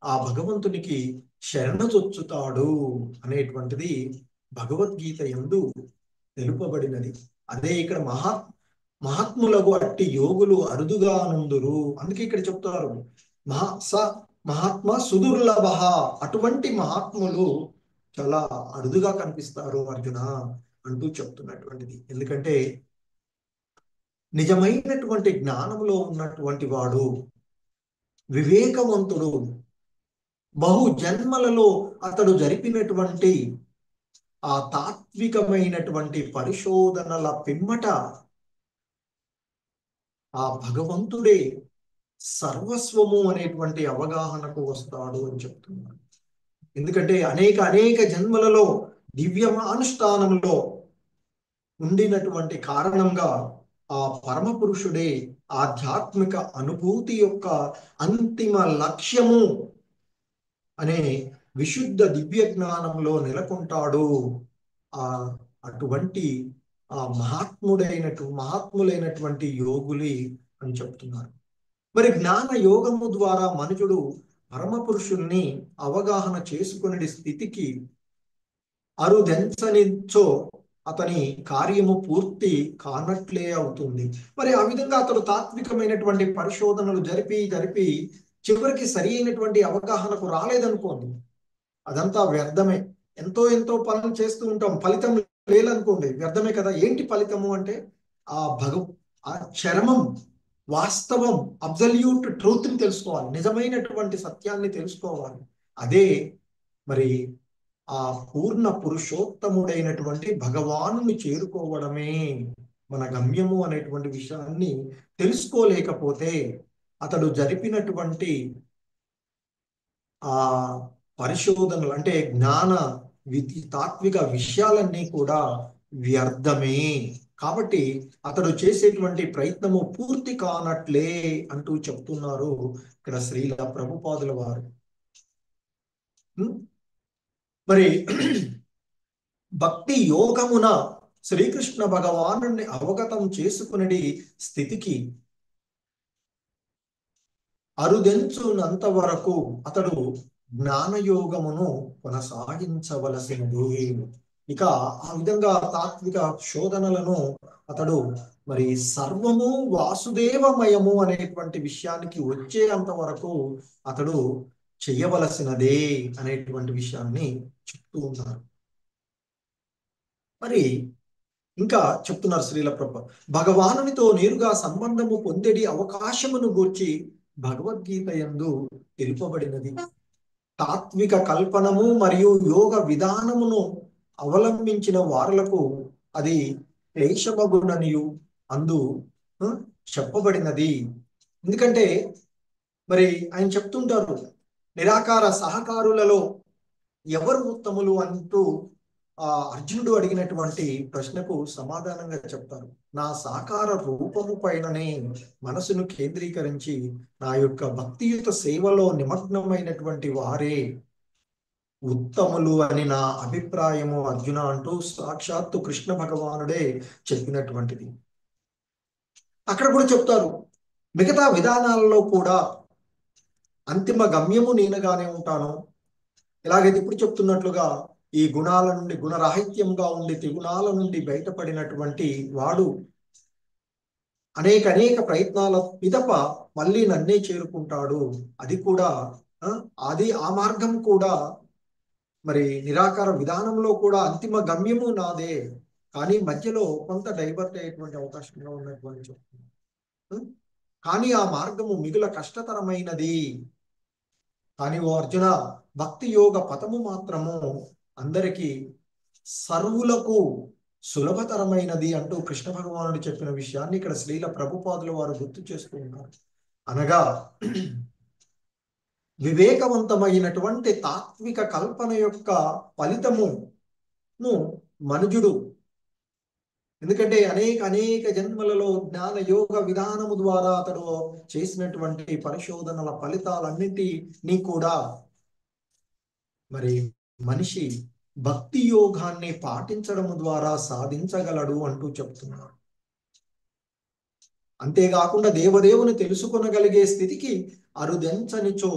ఆ భగవంతునికి శరణజొచ్చుతాడు అనేటువంటిది భగవద్గీత యందు తెలుపబడినది. అదే ఇక్కడ మహాత్ములకు అట్టి యోగులు అరుదుగా నుందురు. అందుకే ఇక్కడ చెప్తారు మహాత్మ సుదుర్లభ. అటువంటి మహాత్ములు చాలా అరుదుగా కనిపిస్తారు అర్జున అంటూ చెప్తున్నటువంటిది. ఎందుకంటే నిజమైనటువంటి జ్ఞానంలో ఉన్నటువంటి వాడు, వివేకవంతుడు, బహు జన్మలలో అతడు జరిపినటువంటి ఆ తాత్వికమైనటువంటి పరిశోధనల పిమ్మట ఆ భగవంతుడే సర్వస్వము అనేటువంటి అవగాహనకు వస్తాడు అని చెప్తున్నారు. ఎందుకంటే అనేక జన్మలలో దివ్యమానుష్ఠానంలో ఉండినటువంటి కారణంగా ఆ పరమ పురుషుడే ఆధ్యాత్మిక అనుభూతి యొక్క అంతిమ లక్ష్యము అనే విశుద్ధ దివ్య జ్ఞానంలో నెలకొంటాడు. అటువంటి ఆ మహాత్ములైనటువంటి యోగులి అని చెప్తున్నారు. మరి జ్ఞాన యోగము ద్వారా మనుషుడు పరమ పురుషుల్ని అవగాహన చేసుకునే స్థితికి అరుదెంచనిచ్చో అతని కార్యము పూర్తి కానట్లే అవుతుంది. మరి ఆ విధంగా అతడు తాత్వికమైనటువంటి పరిశోధనలు జరిపి చివరికి సరి అయినటువంటి అవగాహనకు రాలేదనుకోండి, అదంతా వ్యర్థమే. ఎంతో పనులు చేస్తూ ఉంటాం, ఫలితం లేదనుకోండి, వ్యర్థమే కదా. ఏంటి ఫలితము అంటే ఆ చరమం, వాస్తవం, అబ్సల్యూట్ ట్రూత్ ని తెలుసుకోవాలి, నిజమైనటువంటి సత్యాన్ని తెలుసుకోవాలి. అదే మరి ఆ పూర్ణ పురుషోత్తముడైనటువంటి భగవానుని చేరుకోవడమే మన గమ్యము అనేటువంటి విషయాన్ని తెలుసుకోలేకపోతే అతడు జరిపినటువంటి ఆ పరిశోధనలు అంటే జ్ఞాన తాత్విక విషయాలన్నీ కూడా వ్యర్థమే. కాబట్టి అతడు చేసేటువంటి ప్రయత్నము పూర్తి కానట్లే అంటూ చెప్తున్నారు ఇక్కడ శ్రీల ప్రభుపాదుల వారు. మరి భక్తి యోగమున శ్రీకృష్ణ భగవాను అవగతం చేసుకునే స్థితికి అరుదెంచునంత వరకు అతడు జ్ఞానయోగమును కొనసాగించవలసినది. ఇక ఆ విధంగా తాత్విక శోధనలను అతడు మరి సర్వము వాసుదేవమయము అనేటువంటి విషయానికి వచ్చేంత వరకు అతడు చెయ్యవలసినదే అనేటువంటి విషయాన్ని చెప్తూ ఉన్నారు. మరి ఇంకా చెప్తున్నారు శ్రీల ప్రభ, భగవానునితో నేరుగా సంబంధము పొందేడి అవకాశమును గూర్చి భగవద్గీత యందు తెలుపబడినది. తాత్విక కల్పనము మరియు యోగ విధానమును అవలంబించిన వారులకు అది క్లేశమగుననియు అందు చెప్పబడినది. ఎందుకంటే మరి ఆయన చెప్తుంటారు, నిరాకార సహకారులలో ఎవరు ఉత్తములు అంటూ అర్జునుడు అడిగినటువంటి ప్రశ్నకు సమాధానంగా చెప్తారు, నా సాకార రూపము పైననే మనసును కేంద్రీకరించి నా యొక్క భక్తియుత సేవలో నిమగ్నమైనటువంటి వారే ఉత్తములు అని నా అభిప్రాయము అర్జున అంటూ సాక్షాత్తు కృష్ణ భగవానుడే చెప్పినటువంటిది. అక్కడ కూడా చెప్తారు, మిగతా విధానాలలో కూడా అంతిమ గమ్యము నేనుగానే ఉంటాను. ఇలాగైతే ఇప్పుడు చెప్తున్నట్లుగా ఈ గుణాల నుండి గుణరాహిత్యంగా ఉండి త్రిగుణాల నుండి బయటపడినటువంటి వాడు అనేక ప్రయత్నాల పిదప మళ్ళీ నన్నే చేరుకుంటాడు. అది కూడా ఆ మార్గం కూడా మరి నిరాకార విధానంలో కూడా అంతిమ గమ్యము నాదే, కానీ మధ్యలో కొంత డైవర్ట్ అయ్యేటువంటి అవకాశంగా ఉన్నటువంటి చెప్తున్నాను. కానీ ఆ మార్గము మిగుల కష్టతరమైనది. కానీ ఓ అర్జున, భక్తి యోగ పథము మాత్రము అందరికీ సర్వులకు సులభతరమైనది అంటూ కృష్ణ భగవానుడు చెప్పిన విషయాన్ని ఇక్కడ శ్రీల ప్రభుపాదుల వారు గుర్తు చేస్తూ ఉన్నారు. అనగా వివేకవంతమైనటువంటి తాత్విక కల్పన యొక్క ఫలితమును మనుజుడు, ఎందుకంటే అనేక జన్మలలో జ్ఞాన యోగ విధానము ద్వారా అతడు చేసినటువంటి పరిశోధనల ఫలితాలన్నింటినీ కూడా మరి మనిషి భక్తి యోగాన్ని పాటించడం ద్వారా సాధించగలడు అంటూ చెప్తున్నాడు. అంతేకాకుండా దేవదేవుని తెలుసుకొనగలిగే స్థితికి అరుదెంచనిచో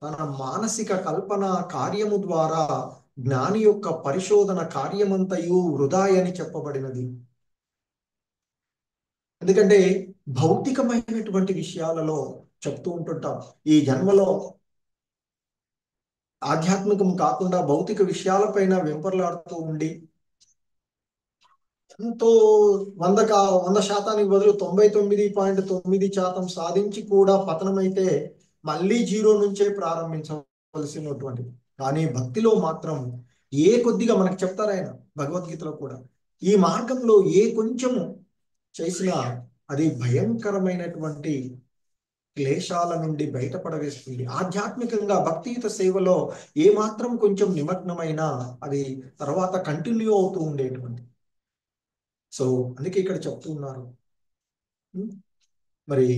తన మానసిక కల్పన కార్యము ద్వారా జ్ఞాని యొక్క పరిశోధన కార్యమంతయు వృధా అని చెప్పబడినది. ఎందుకంటే భౌతికమైనటువంటి విషయాలలో చెప్తూ ఉంటుంటాం, ఈ జన్మలో ఆధ్యాత్మికం కాకుండా భౌతిక విషయాలపైన వెంపర్లాడుతూ ఉండి ఎంతో 100% బదులు 99.9% సాధించి కూడా పతనమైతే మళ్ళీ జీరో నుంచే ప్రారంభించవలసినటువంటిది. కానీ భక్తిలో మాత్రం ఏ కొద్దిగా మనకు చెప్తారు ఆయన భగవద్గీతలో కూడా, ఈ మార్గంలో ఏ కొంచెము చేసినా అది భయంకరమైనటువంటి క్లేశాల నుండి బయటపడవేస్తుంది. ఆధ్యాత్మికంగా భక్తియుత సేవలో ఏ మాత్రం కొంచెం నిమగ్నమైనా అది తర్వాత కంటిన్యూ అవుతూ ఉండేటువంటి. సో అందుకే ఇక్కడ చెప్తూ ఉన్నారు, మరి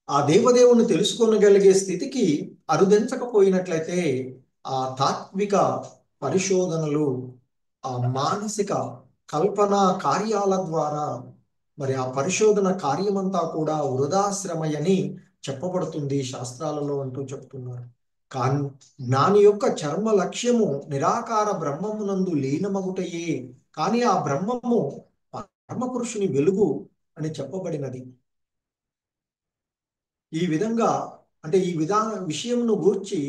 ఆ దేవదేవుని తెలుసుకోగలిగే స్థితికి అరుదించకపోయినట్లయితే ఆ తాత్విక పరిశోధనలు, ఆ మానసిక కల్పన కార్యాల ద్వారా మరి ఆ పరిశోధన కార్యమంతా కూడా వృధాశ్రమయని చెప్పబడుతుంది శాస్త్రాలలో అంటూ చెప్తున్నారు. కానీ జ్ఞాని యొక్క చర్మ లక్ష్యము నిరాకార బ్రహ్మమునందు లీనమగుటయే, కానీ ఆ బ్రహ్మము పరమపురుషుని వెలుగు అని చెప్పబడినది. ఈ విధంగా అంటే ఈ విషయంను గూర్చి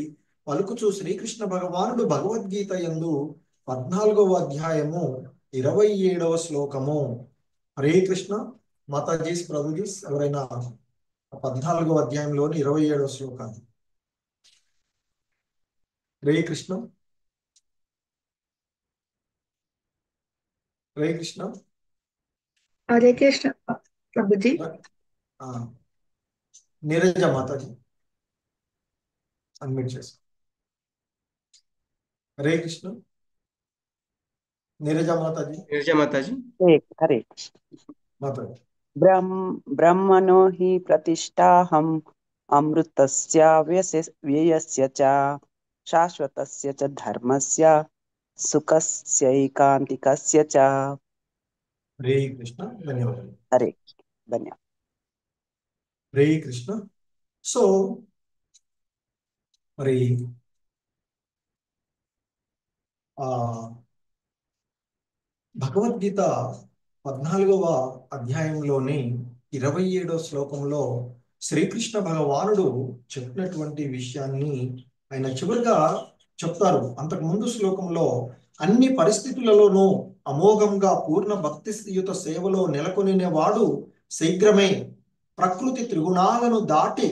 పలుకుచూ శ్రీకృష్ణ భగవానుడు భగవద్గీత యందు 14వ అధ్యాయము 27వ శ్లోకము. హరే కృష్ణ మాతాజీస్ ప్రభుజీస్ ఎవరైనా 14వ అధ్యాయంలోని 27వ శ్లోకాన్ని. హరే కృష్ణ. హరే కృష్ణ. హరే కృష్ణ ప్రభుజీ. నీరజ మాతాజీ అన్మ్యూట్ చేస్తాం. హరే కృష్ణ. నీరజ మాతాజీ. హరే మాతాజీ. బ్రహ్మణో హి ప్రతిష్టాహం అమృతస్య వ్యయస్య చ శాశ్వతస్య చ ధర్మస్య సుఖస్యైకాంతికస్య చ. హరే కృష్ణ. ధన్యవాదాలు. హరే ధన్యవాదాలు. హరే కృష్ణ. సో మరి భగవద్గీత 14వ అధ్యాయంలోని 27వ శ్లోకంలో శ్రీకృష్ణ భగవానుడు చెప్పినటువంటి విషయాన్ని ఆయన చివరిగా చెప్తారు. అంతకు ముందు శ్లోకంలో అన్ని పరిస్థితులలోనూ అమోఘంగా పూర్ణ భక్తియుత సేవలో నెలకొనినవాడు శీఘ్రమే ప్రకృతి త్రిగుణాలను దాటి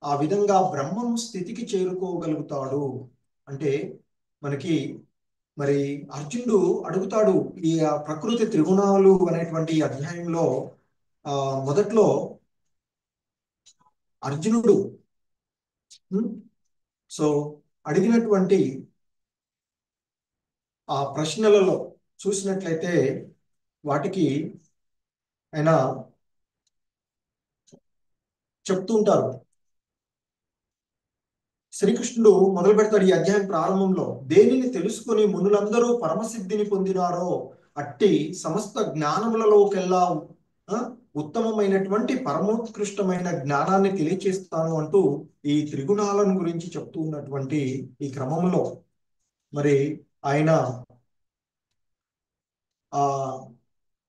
ఆ విధంగా బ్రహ్మం స్థితికి చేరుకోగలుగుతాడు. అంటే మనకి మరి అర్జునుడు అడుగుతాడు, ఈ ప్రకృతి త్రిగుణాలు అనేటువంటి అధ్యాయంలో మొదట్లో అర్జునుడు సో అడిగినటువంటి ఆ ప్రశ్నలలో చూసినట్లయితే వాటికి ఆయన చెప్తూ ఉంటారు. శ్రీకృష్ణుడు మొదలు పెడతాడు ఈ అధ్యాయం ప్రారంభంలో, దేనిని తెలుసుకొని మునులందరూ పరమసిద్ధిని పొందినారో అట్టి సమస్త జ్ఞానములలోకెల్లా ఉత్తమమైనటువంటి పరమోత్కృష్టమైన జ్ఞానాన్ని తెలియచేస్తాను అంటూ ఈ త్రిగుణాలను గురించి చెప్తూ ఉన్నటువంటి ఈ క్రమంలో మరి ఆయన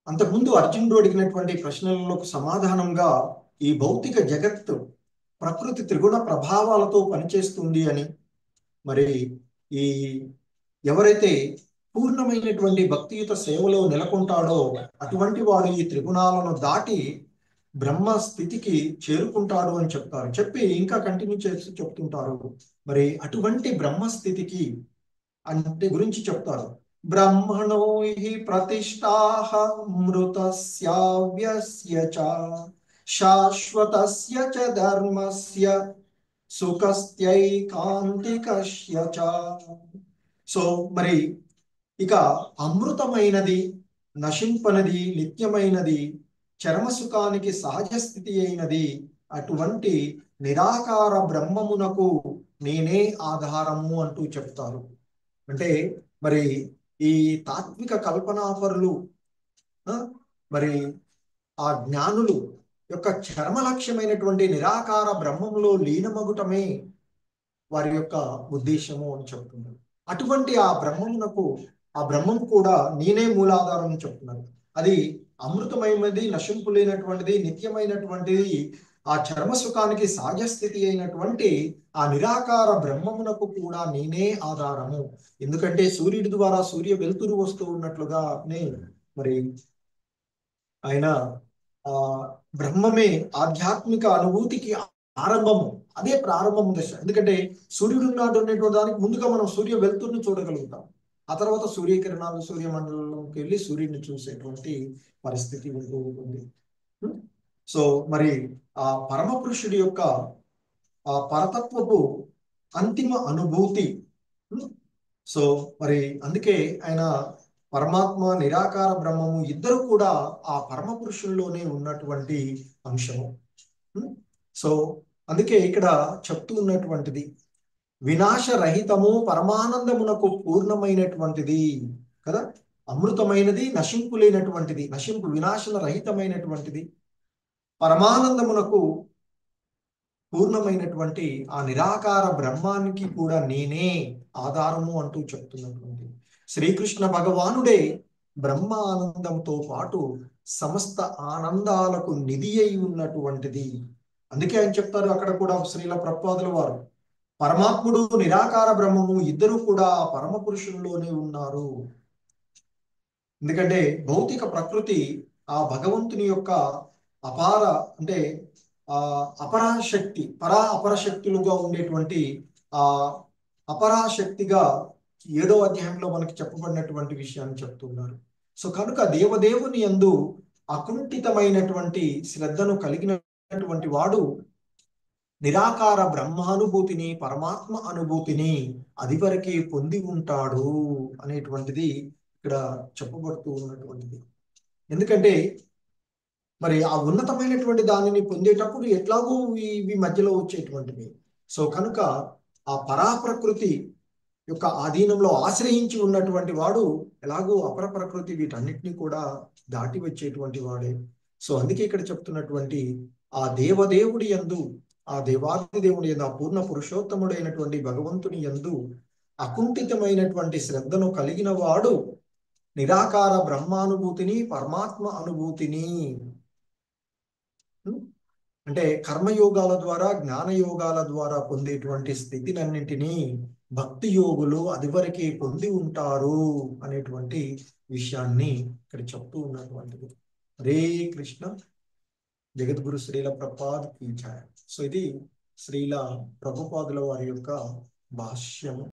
అంతకుముందు అర్జునుడు అడిగినటువంటి ప్రశ్నలకు సమాధానంగా ఈ భౌతిక జగత్తు ప్రకృతి త్రిగుణ ప్రభావాలతో పనిచేస్తుంది అని, మరి ఈ ఎవరైతే పూర్ణమైనటువంటి భక్తియుత సేవలో నెలకొంటాడో అటువంటి వాడు ఈ త్రిగుణాలను దాటి బ్రహ్మ స్థితికి చేరుకుంటాడు అని చెప్తారు. చెప్పి ఇంకా కంటిన్యూ చేస్తూ చెప్తుంటారు. మరి అటువంటి బ్రహ్మస్థితికి అంటే గురించి చెప్తారు. బ్రహ్మణో హి ప్రతిష్టాః మృతస్యావ్యస్య చ శాశ్వతస్య చ ధర్మస్య సుఖస్యైకాంతికస్య చ. సో మరి ఇక అమృతమైనది, నశింపనది, నిత్యమైనది, చరమసుఖానికి సహజ స్థితి అయినది అటువంటి నిరాకార బ్రహ్మమునకు నేనే ఆధారము అంటూ చెప్తారు. అంటే మరి ఈ తాత్విక కల్పనాపరులు మరి ఆ జ్ఞానులు యొక్క చర్మ లక్ష్యమైనటువంటి నిరాకార బ్రహ్మంలో లీనమగుటమే వారి యొక్క ఉద్దేశము అని చెప్తున్నారు. అటువంటి ఆ బ్రహ్మము కూడా నేనే మూలాధారం అని చెప్తున్నారు. అది అమృతమైనది, నశింపు లేనటువంటిది, నిత్యమైనటువంటిది, ఆ చర్మ సుఖానికి సహజ స్థితి అయినటువంటి ఆ నిరాకార బ్రహ్మమునకు కూడా నేనే ఆధారము. ఎందుకంటే సూర్యుడి ద్వారా సూర్య వెలుతురు వస్తూ ఉన్నట్లుగానే మరి ఆయన ఆ బ్రహ్మమే ఆధ్యాత్మిక అనుభూతికి ఆరంభము, అదే ప్రారంభము దశ. ఎందుకంటే సూర్యుడు ఉన్నాడు అనేటువంటి దానికి ముందుగా మనం సూర్య వెలుతురుని చూడగలుగుతాం. ఆ తర్వాత సూర్యకిరణాలు సూర్యమండలంలోకి వెళ్ళి సూర్యుడిని చూసేటువంటి పరిస్థితి ఉంటూ ఉంటుంది. సో మరి ఆ పరమ పురుషుడి యొక్క ఆ పరతత్వపు అంతిమ అనుభూతి. సో మరి అందుకే ఆయన పరమాత్మ, నిరాకార బ్రహ్మము ఇద్దరు కూడా ఆ పరమ పురుషుల్లోనే ఉన్నటువంటి అంశము. సో అందుకే ఇక్కడ చెప్తూ ఉన్నటువంటిది వినాశరహితము, పరమానందమునకు పూర్ణమైనటువంటిది కదా, అమృతమైనది, నశింపు లేనటువంటిది, వినాశన రహితమైనటువంటిది, పరమానందమునకు పూర్ణమైనటువంటి ఆ నిరాకార బ్రహ్మానికి కూడా నేనే ఆధారము అంటూ చెప్తున్నటువంటి శ్రీకృష్ణ భగవానుడే బ్రహ్మ ఆనందంతో పాటు సమస్త ఆనందాలకు నిధి అయి ఉన్నటువంటిది. అందుకే ఆయన చెప్తారు అక్కడ కూడా శ్రీల ప్రభుపాదుల వారు, పరమాత్ముడు, నిరాకార బ్రహ్మము ఇద్దరు కూడా పరమ పురుషుల్లోనే ఉన్నారు. ఎందుకంటే భౌతిక ప్రకృతి ఆ భగవంతుని యొక్క అపార అంటే అపరాశక్తి, అపరశక్తులుగా ఉండేటువంటి ఆ అపరాశక్తిగా 7వ అధ్యాయంలో మనకి చెప్పబడినటువంటి విషయాన్ని చెప్తున్నారు. సో కనుక దేవదేవుని యందు అకుంఠితమైనటువంటి శ్రద్ధను కలిగినటువంటి వాడు నిరాకార బ్రహ్మానుభూతిని, పరమాత్మ అనుభూతిని అది వరకే పొంది ఉంటాడు అనేటువంటిది ఇక్కడ చెప్పబడుతూ ఉన్నటువంటిది. ఎందుకంటే మరి ఆ ఉన్నతమైనటువంటి దానిని పొందేటప్పుడు ఎట్లాగో ఇవి మధ్యలో వచ్చేటువంటివి. సో కనుక ఆ పరాప్రకృతి యొక్క ఆధీనంలో ఆశ్రయించి ఉన్నటువంటి వాడు ఎలాగో అపర ప్రకృతి వీటన్నిటిని కూడా దాటి వచ్చేటువంటి వాడే. సో అందుకే ఇక్కడ చెప్తున్నటువంటి ఆ దేవదేవుడి యందు, ఆ దేవాది దేవుడి యందు, ఆ పూర్ణ పురుషోత్తముడైనటువంటి భగవంతుని యందు అకుంఠితమైనటువంటి శ్రద్ధను కలిగిన వాడు నిరాకార బ్రహ్మానుభూతిని, పరమాత్మ అనుభూతిని అంటే కర్మయోగాల ద్వారా, జ్ఞానయోగాల ద్వారా పొందేటువంటి స్థితినన్నింటినీ భక్తి యోగులు అదివరకే పొంది ఉంటారు అనేటువంటి విషయాన్ని ఇక్కడ చెప్తూ ఉన్నటువంటిది. హరే కృష్ణ. జగద్గురు శ్రీల ప్రభుపాద్ కీ జయ. సో ఇది శ్రీల ప్రభుపాదుల వారి యొక్క భాష్యము.